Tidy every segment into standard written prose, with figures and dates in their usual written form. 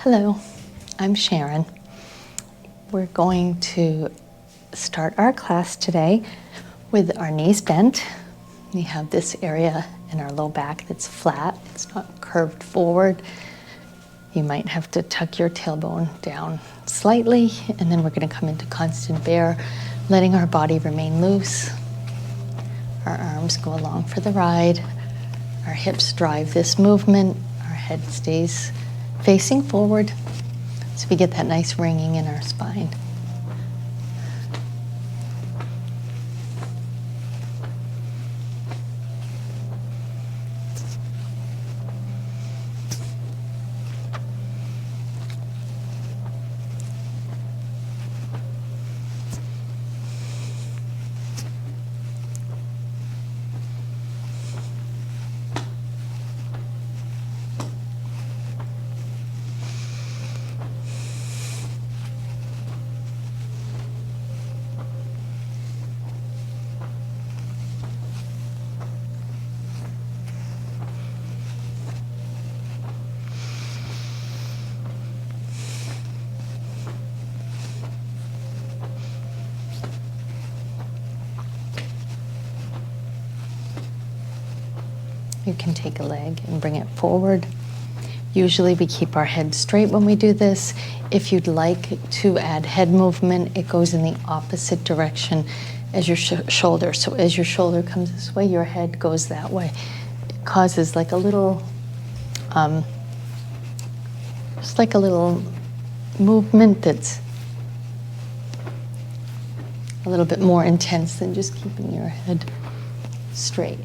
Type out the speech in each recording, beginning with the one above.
Hello, I'm Sharon. We're going to start our class today with our knees bent. We have this area in our low back that's flat, it's not curved forward. You might have to tuck your tailbone down slightly, and then we're going to come into constant bear, letting our body remain loose. Our arms go along for the ride. Our hips drive this movement. Our head stays facing forward, so we get that nice ringing in our spine. You can take a leg and bring it forward. Usually we keep our head straight when we do this. If you'd like to add head movement, it goes in the opposite direction as your shoulder. So as your shoulder comes this way, your head goes that way. It causes like a little, just like a little movement that's a little bit more intense than just keeping your head straight.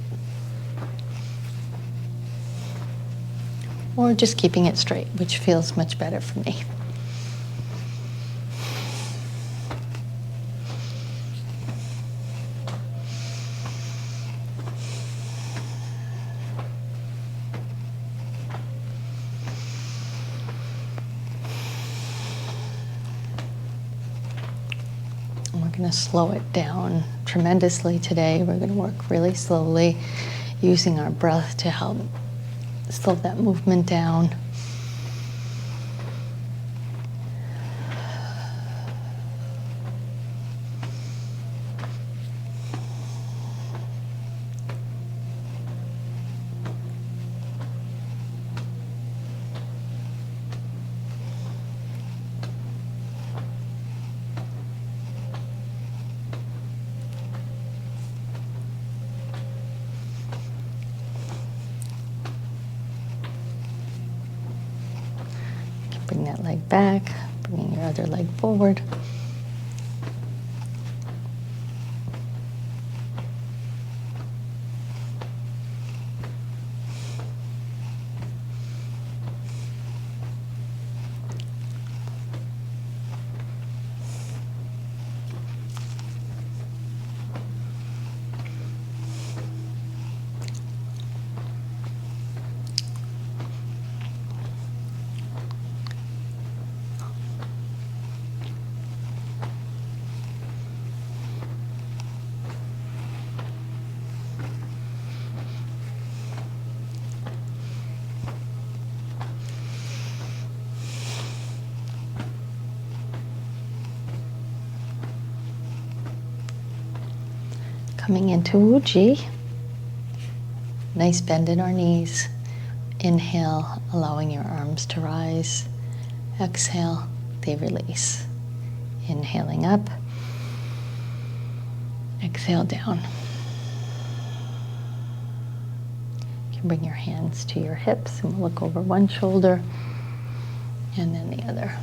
Or just keeping it straight, which feels much better for me. And we're going to slow it down tremendously today. We're going to work really slowly, using our breath to help slow that movement down. Bring that leg back, bringing your other leg forward. Coming into Wuji, nice bend in our knees. Inhale, allowing your arms to rise. Exhale, they release. Inhaling up, exhale down. You can bring your hands to your hips and we'll look over one shoulder and then the other.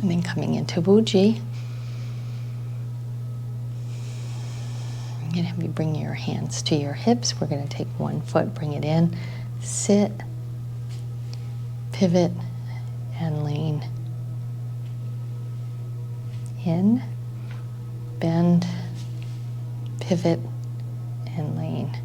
And then coming into Wuji, I'm going to have you bring your your hands to your hips. We're going to take one foot, bring it in, sit, pivot, and lean. In, bend, pivot, and lean.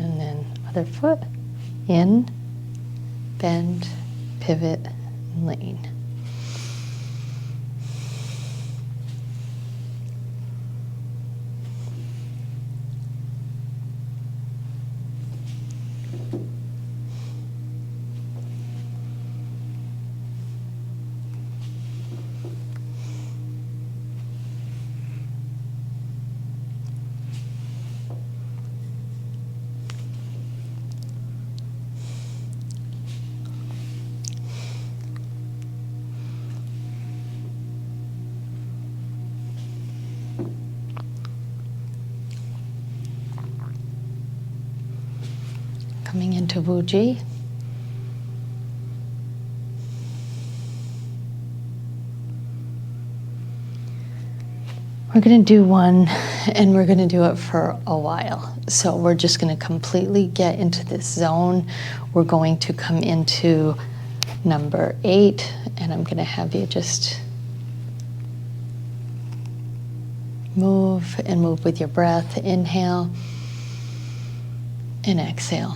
And then other foot, in, bend, pivot, and lean. Coming into Wuji. We're going to do one, and we're going to do it for a while. So we're just going to completely get into this zone. We're going to come into number 8, and I'm going to have you just move and move with your breath. Inhale and exhale.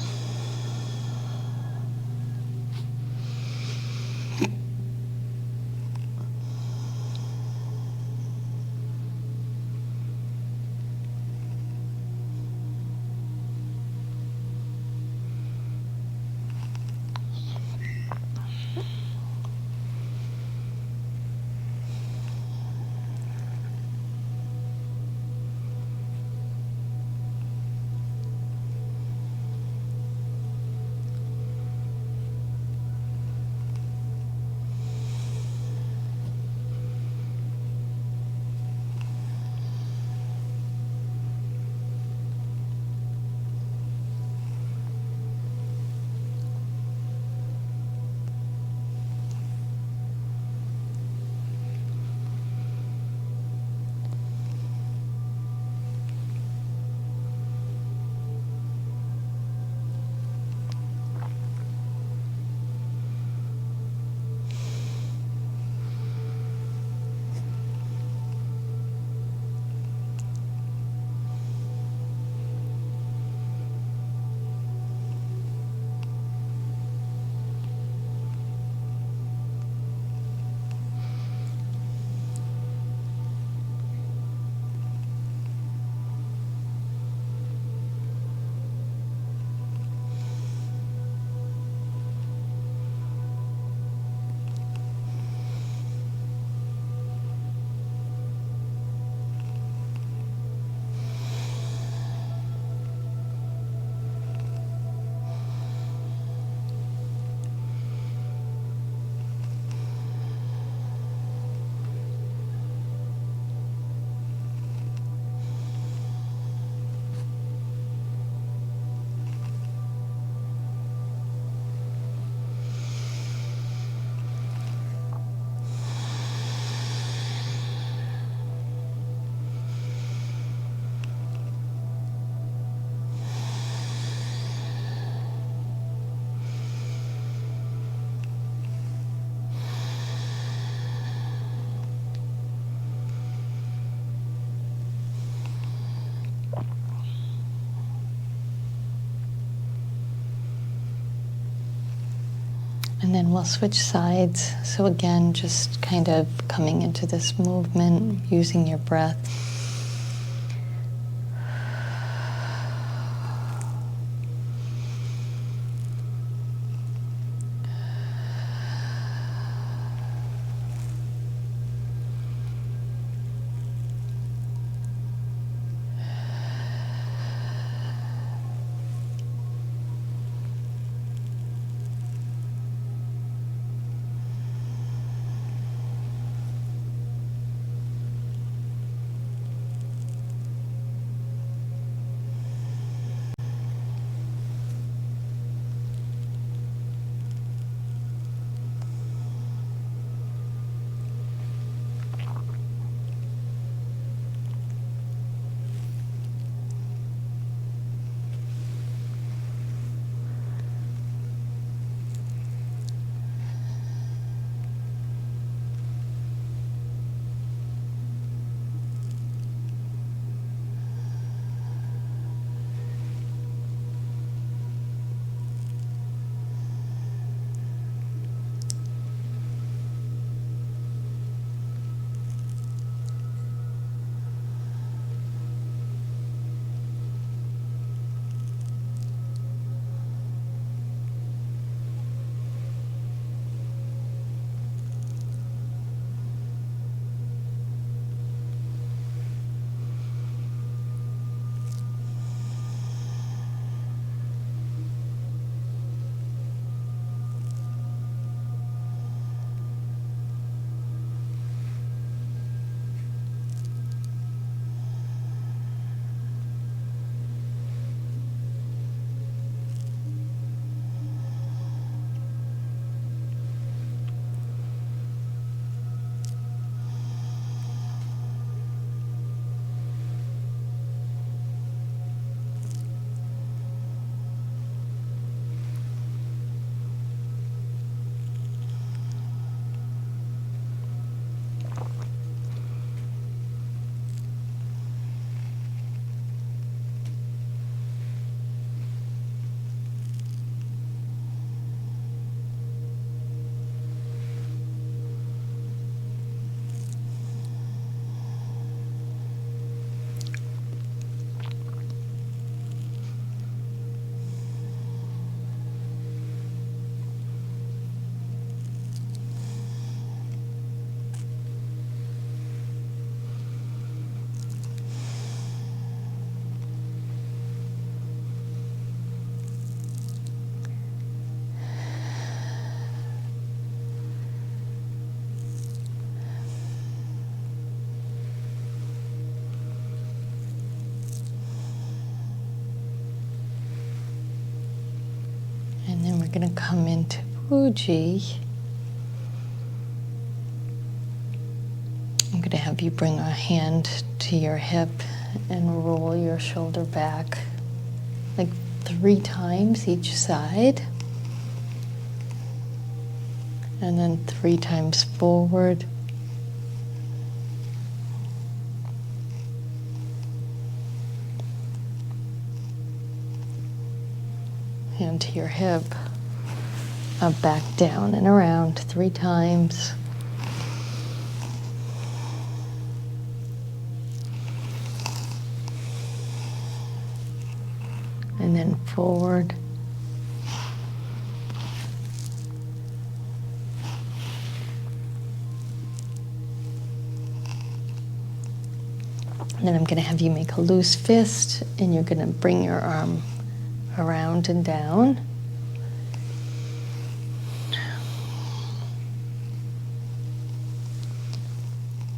And then we'll switch sides. So again, just kind of coming into this movement, using your breath. And then we're going to come into Fuji. I'm going to have you bring a hand to your hip and roll your shoulder back like 3 times each side. And then 3 times forward. Hand to your hip. Up, back, down, and around 3 times. And then forward. And then I'm going to have you make a loose fist, and you're going to bring your arm around and down.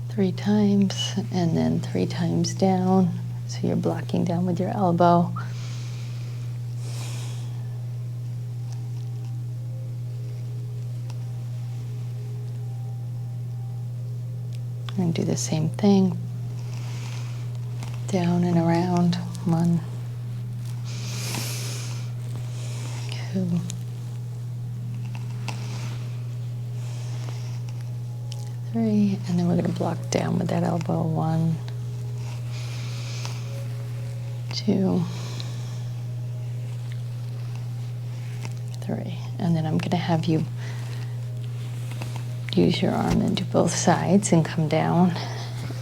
Three times, and then 3 times down. So you're blocking down with your elbow. And do the same thing. Down and around. 1, 2, 3, and then we're going to block down with that elbow. 1, 2, 3. And then I'm going to have you use your arm and do both sides and come down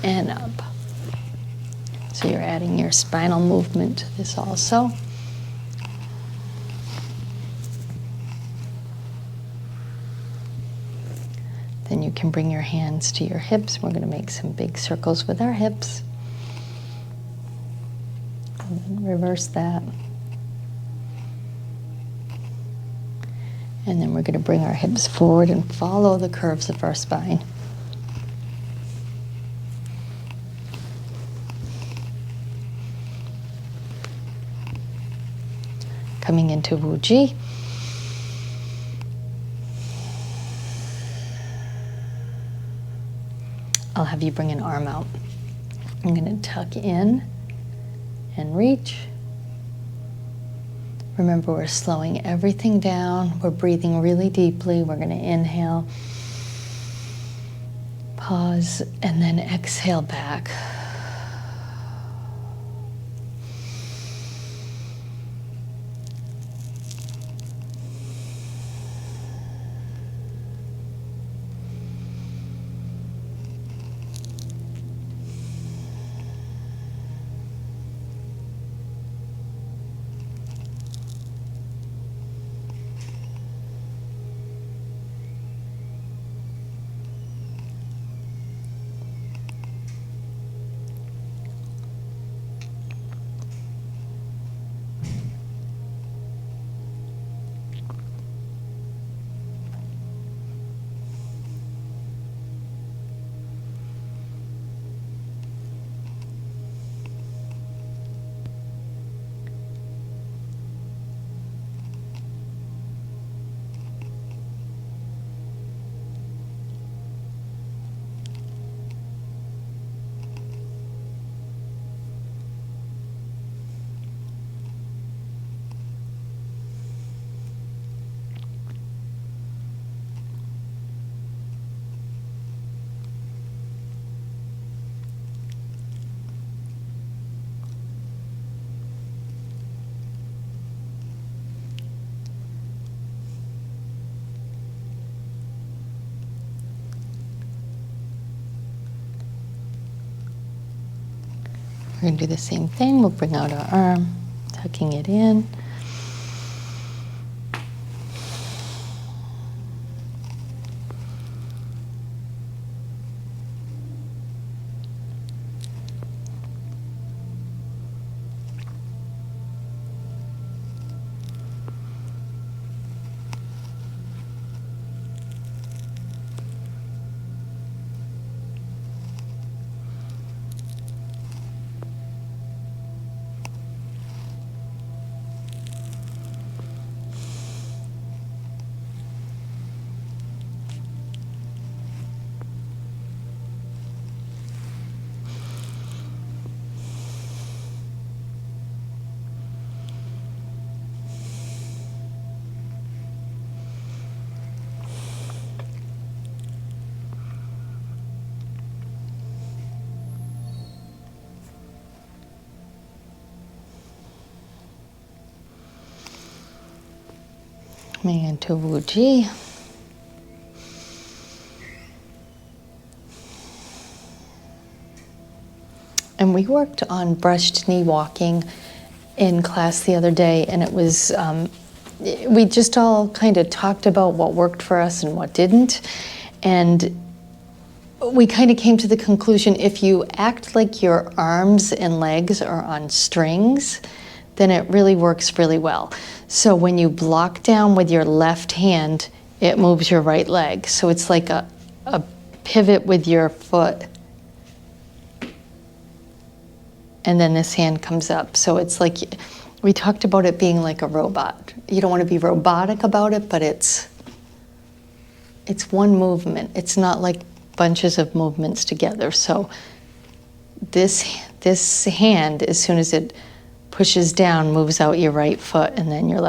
and up. So you're adding your spinal movement to this also. Then you can bring your hands to your hips. We're going to make some big circles with our hips. And then reverse that. And then we're going to bring our hips forward and follow the curves of our spine. Coming into Wuji. I'll have you bring an arm out. I'm going to tuck in and reach. Remember, we're slowing everything down. We're breathing really deeply. We're going to inhale, pause, and then exhale back. We're going to do the same thing. We'll bring out our arm, tucking it in. Coming into Wuji. And we worked on brushed knee walking in class the other day, and it was, we just all kind of talked about what worked for us and what didn't. And we kind of came to the conclusion, if you act like your arms and legs are on strings, then it really works really well. So when you block down with your left hand, it moves your right leg. So it's like a pivot with your foot. And then this hand comes up. So it's like, we talked about it being like a robot. You don't want to be robotic about it, but it's one movement. It's not like bunches of movements together. So this hand, as soon as it pushes down, moves out your right foot, and then your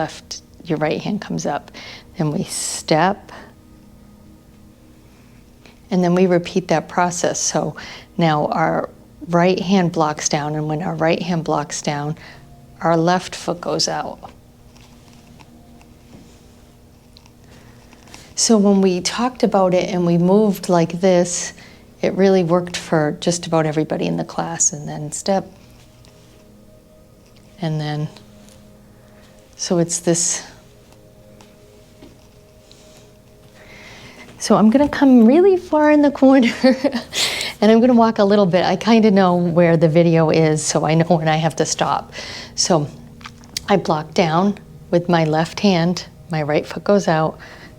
right hand comes up. Then we step, and then we repeat that process. So now our right hand blocks down, and when our right hand blocks down, our left foot goes out. So when we talked about it and we moved like this, it really worked for just about everybody in the class. And then step, and then, so it's this. So I'm gonna come really far in the corner and I'm gonna walk a little bit. I kind of know where the video is, so I know when I have to stop. So I block down with my left hand, my right foot goes out,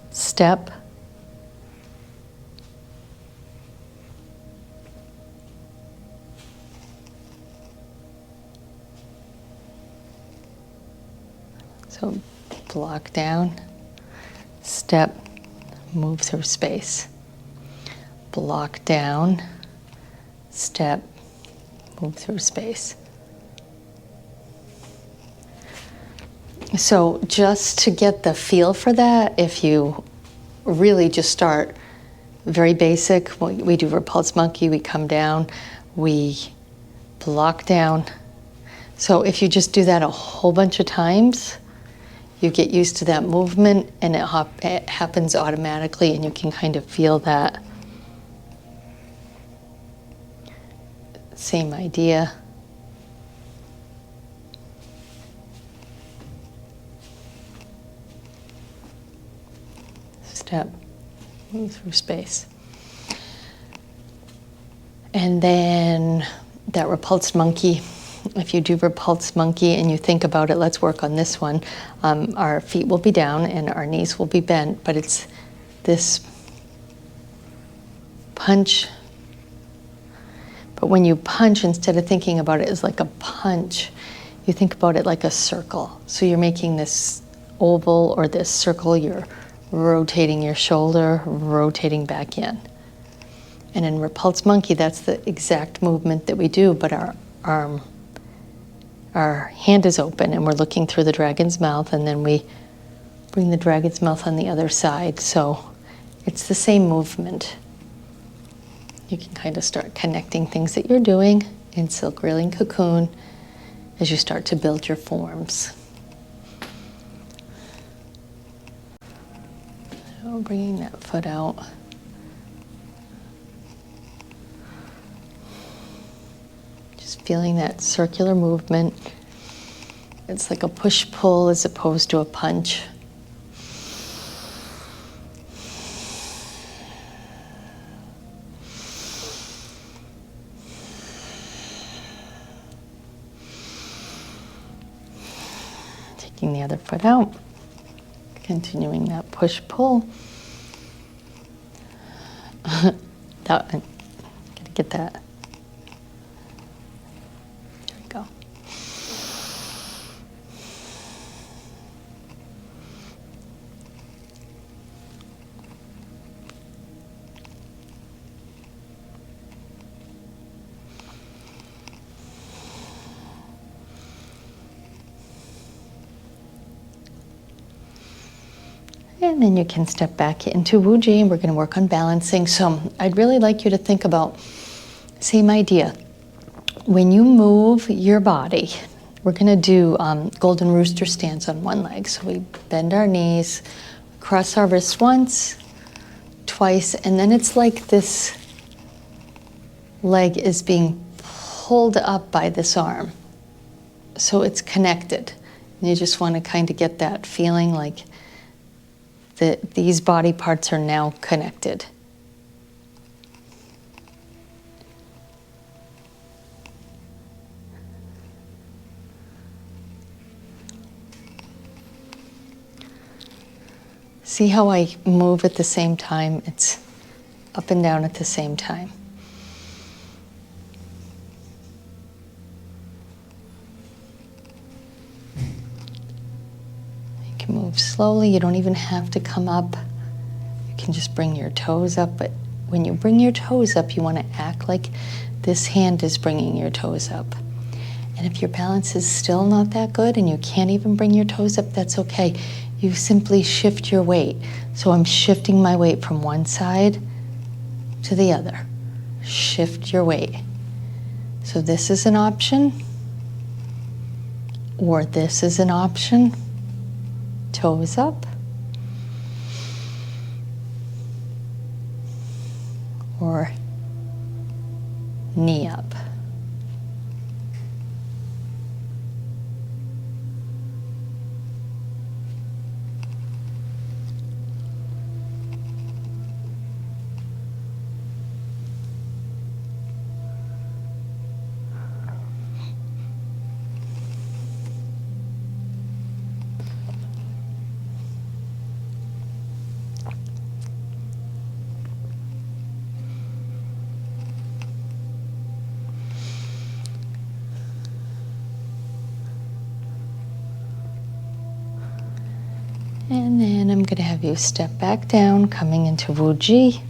step, so block down, step, move through space. Block down, step, move through space. So just to get the feel for that, if you really just start very basic, we do repulse monkey, we come down, we block down. So if you just do that a whole bunch of times, you get used to that movement and it happens automatically and you can kind of feel that. Same idea. Step, move through space. And then that repulsed monkey. If you do repulsed monkey and you think about it, let's work on this one. Our feet will be down and our knees will be bent, but it's this punch. But when you punch, instead of thinking about it as like a punch, you think about it like a circle. So you're making this oval or this circle, you're rotating your shoulder, rotating back in. And in repulsed monkey, that's the exact movement that we do, but our hand is open and we're looking through the dragon's mouth, and then we bring the dragon's mouth on the other side. So it's the same movement. You can kind of start connecting things that you're doing in silk reeling cocoon as you start to build your forms. So bringing that foot out. Just feeling that circular movement. It's like a push-pull as opposed to a punch. Taking the other foot out, continuing that push-pull. Gotta get that. There we go. And then you can step back into Wuji, and we're going to work on balancing. So I'd really like you to think about, same idea. When you move your body, we're going to do golden rooster stance on one leg. So we bend our knees, cross our wrists once, twice, and then it's like this leg is being pulled up by this arm. So it's connected. And you just want to kind of get that feeling like that these body parts are now connected. See how I move at the same time? It's up and down at the same time. Move slowly. You don't even have to come up. You can just bring your toes up, but when you bring your toes up, you want to act like this hand is bringing your toes up. And if your balance is still not that good and you can't even bring your toes up, that's okay. You simply shift your weight. So I'm shifting my weight from one side to the other. Shift your weight. So this is an option, or this is an option. Toes up. your knee up. And then I'm going to have you step back down, coming into Wuji.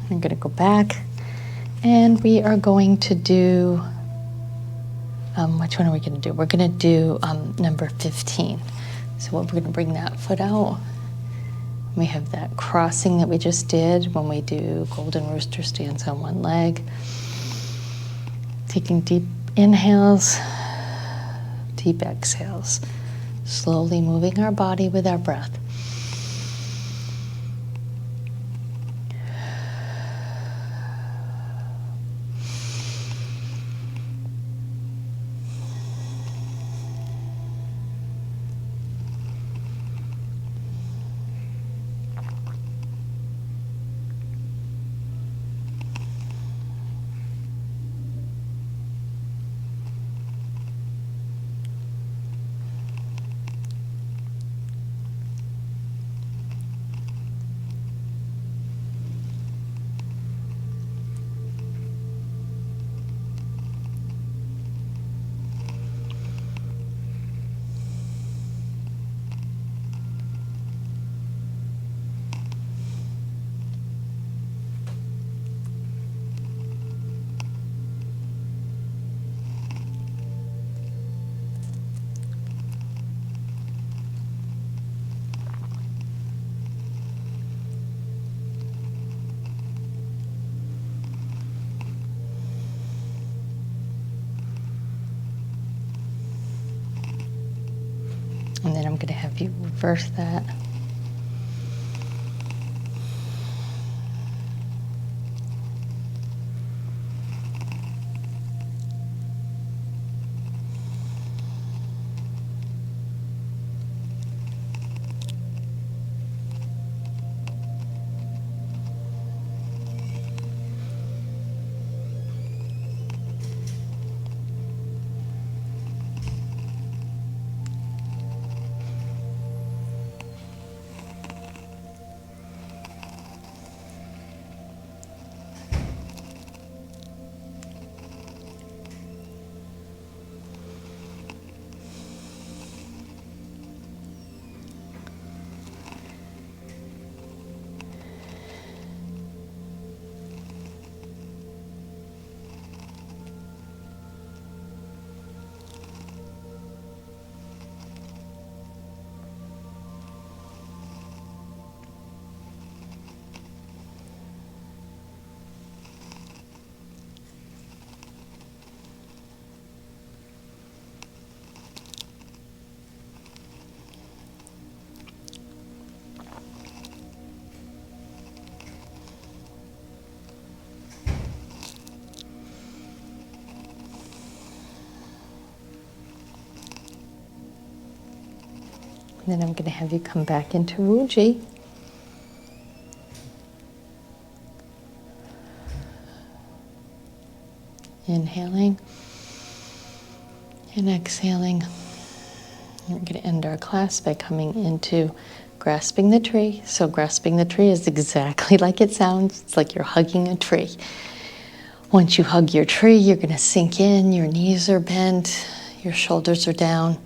I'm going to go back, and we are going to do, which one are we going to do? We're going to do number 15. So we're going to bring that foot out. We have that crossing that we just did when we do golden rooster stance on one leg. Taking deep inhales, deep exhales. Slowly moving our body with our breath. And then I'm going to have you reverse that. And then I'm going to have you come back into Wuji. Inhaling and exhaling. We're going to end our class by coming into grasping the tree. So grasping the tree is exactly like it sounds. It's like you're hugging a tree. Once you hug your tree, you're going to sink in. Your knees are bent. Your shoulders are down.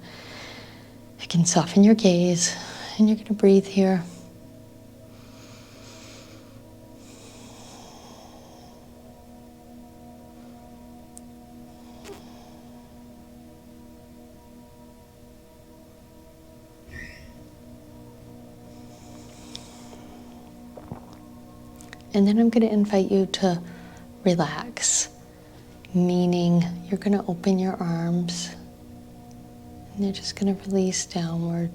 You can soften your gaze, and you're going to breathe here. And then I'm going to invite you to relax, meaning you're going to open your arms and you're just going to release downward.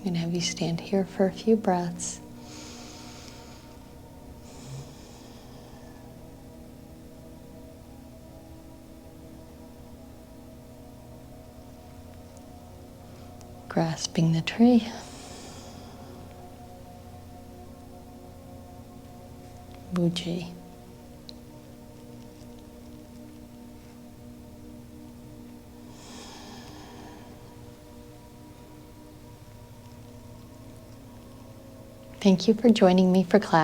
I'm going to have you stand here for a few breaths. Grasping the tree. Buji. Thank you for joining me for class.